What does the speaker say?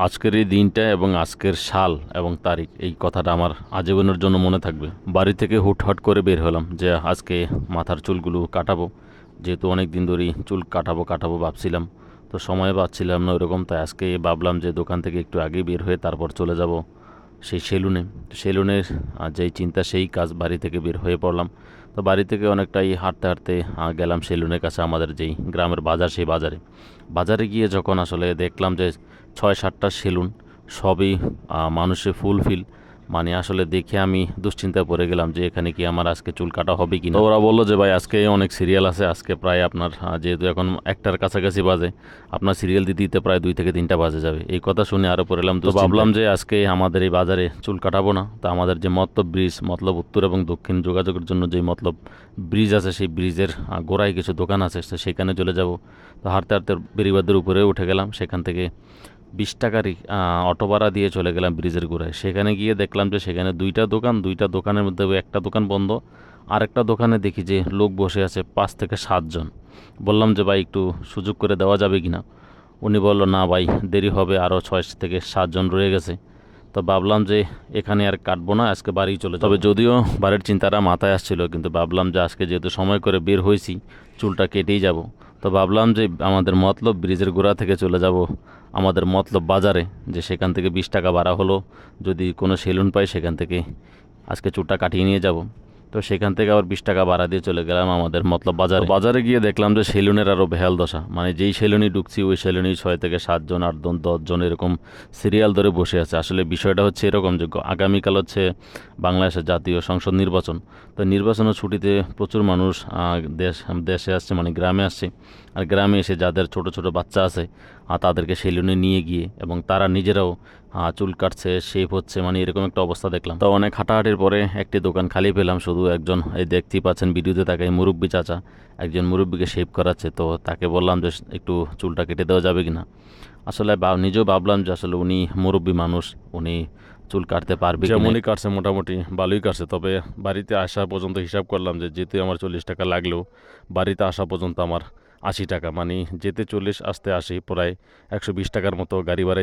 আজকের এই দিনটা এবং আজকের সাল এবং তারিখ এই কথাটা আমার আজীবনের জন্য মনে থাকবে। বাড়ি থেকে হুটহাট করে বের হলাম যে আজকে মাথার চুলগুলো কাটাবো, যেহেতু অনেক দিন ধরেই চুল কাটাবো ভাবছিলাম, তো সময় পাচ্ছিলাম না ওইরকম। তাই আজকে ভাবলাম যে দোকান থেকে একটু আগে বের হয়ে তারপর চলে যাব সেই সেলুনের যেই চিন্তা সেই কাজ, বাড়ি থেকে বের হয়ে পড়লাম। তো বাড়ি থেকে অনেকটাই হাঁটতে হাঁটতে গেলাম সেলুনের কাছে, আমাদের যেই গ্রামের বাজার, সেই বাজারে গিয়ে যখন আসলে দেখলাম যে 6-7টা সেলুন, সবই মানুষে ফুলফিল। মানে আসলে দেখে আমি দুশ্চিন্তায় পড়ে গেলাম যে এখানে কি আমার আজকে চুল কাটা হবে কি না। তো ওরা বললো যে ভাই আজকে অনেক সিরিয়াল আছে, আজকে প্রায় আপনার যেহেতু এখন 1টার কাছাকাছি বাজে, আপনার সিরিয়াল দিতে দিতে প্রায় 2 থেকে 3টা বাজে যাবে। এই কথা শুনে আরও পড়ে এলাম। তো ভাবলাম যে আজকে আমাদের এই বাজারে চুল কাটাবো না, তো আমাদের যে মতলব ব্রিজ, মতলব উত্তর এবং দক্ষিণ যোগাযোগের জন্য যে মতলব ব্রিজ আছে, সেই ব্রিজের গোড়ায় কিছু দোকান আছে, তো সেখানে চলে যাব। তো হাঁটতে হাঁটতে বেরিবাদের উপরে উঠে গেলাম, সেখান থেকে 20 টাকারই অটো ভাড়া দিয়ে চলে গেলাম ব্রিজের গোড়ায়। সেখানে গিয়ে দেখলাম যে সেখানে 2টা দোকানের মধ্যে একটা দোকান বন্ধ, আরেকটা দোকানে দেখি যে লোক বসে আছে 5 থেকে 7 জন। বললাম যে ভাই একটু সুযোগ করে দেওয়া যাবে কি না। উনি বলল না ভাই, দেরি হবে, আরও 6 থেকে 7 জন রয়ে গেছে। তো ভাবলাম যে এখানে আর কাটবো না, আজকে বাড়ি চলে যাবো। তবে যদিও বাড়ির চিন্তাটা মাথায় আসছিল, কিন্তু ভাবলাম যে আজকে যেহেতু সময় করে বের হয়েছি, চুলটা কেটেই যাব। তো ভাবলাম যে আমাদের মতলব ব্রিজের গোড়া থেকে চলে যাব আমাদের মতলব বাজারে, যে সেখান থেকে 20 টাকা ভাড়া হলো, যদি কোনো সেলুন পাই সেখান থেকে আজকে চুলটা কাটিয়ে নিয়ে যাব। তো সেখান থেকে আবার 20 টাকা ভাড়া দিয়ে চলে গেলাম আমাদের মতলব বাজারে। বাজারে গিয়ে দেখলাম যে সেলুনের আরও বেহাল দশা। মানে যেই সেলুনে ঢুকছি ওই সেলুনেই 6 থেকে 7 জন, 8 জন, 10 জন এরকম সিরিয়াল ধরে বসে আছে। আসলে বিষয়টা হচ্ছে এরকম যে আগামীকাল হচ্ছে বাংলাদেশের জাতীয় সংসদ নির্বাচন। তো নির্বাচনের ছুটিতে প্রচুর মানুষ দেশে আসছে, মানে গ্রামে আসছে। আর গ্রামে এসে যাদের ছোট ছোট বাচ্চা আছে তাদেরকে সেলুনে নিয়ে গিয়ে এবং তারা নিজেরাও চুল কাটছে, শেভ হচ্ছে, মানে এরকম একটা অবস্থা দেখলাম। তো অনেক হাঁটাহাঁটির পরে একটি দোকান খালি পেলাম, শুধু একজন, এই দেখতেই পাচ্ছেন ভিডিওতে তাকে, মুরব্বী চাচা একজন মুরব্বীকে শেভ করাচ্ছে। তো তাকে বললাম যে একটু চুলটা কেটে দেওয়া যাবে কিনা। আসলে নিজেও ভাবলাম যে আসলে উনি মুরব্বী মানুষ, উনি চুল কাটতে পারবে কিনা। যেমনই কাটছে মোটামুটি ভালোই কাটছে, তবে বাড়িতে আসা পর্যন্ত হিসাব করলাম যে যেতে আমার 40 টাকা লাগলেও বাড়িতে আসা পর্যন্ত আমার 80 টাকা, মানে যেতে 40 আসতে 80, প্রায় 120 টাকার মতো গাড়ি ভাড়ায়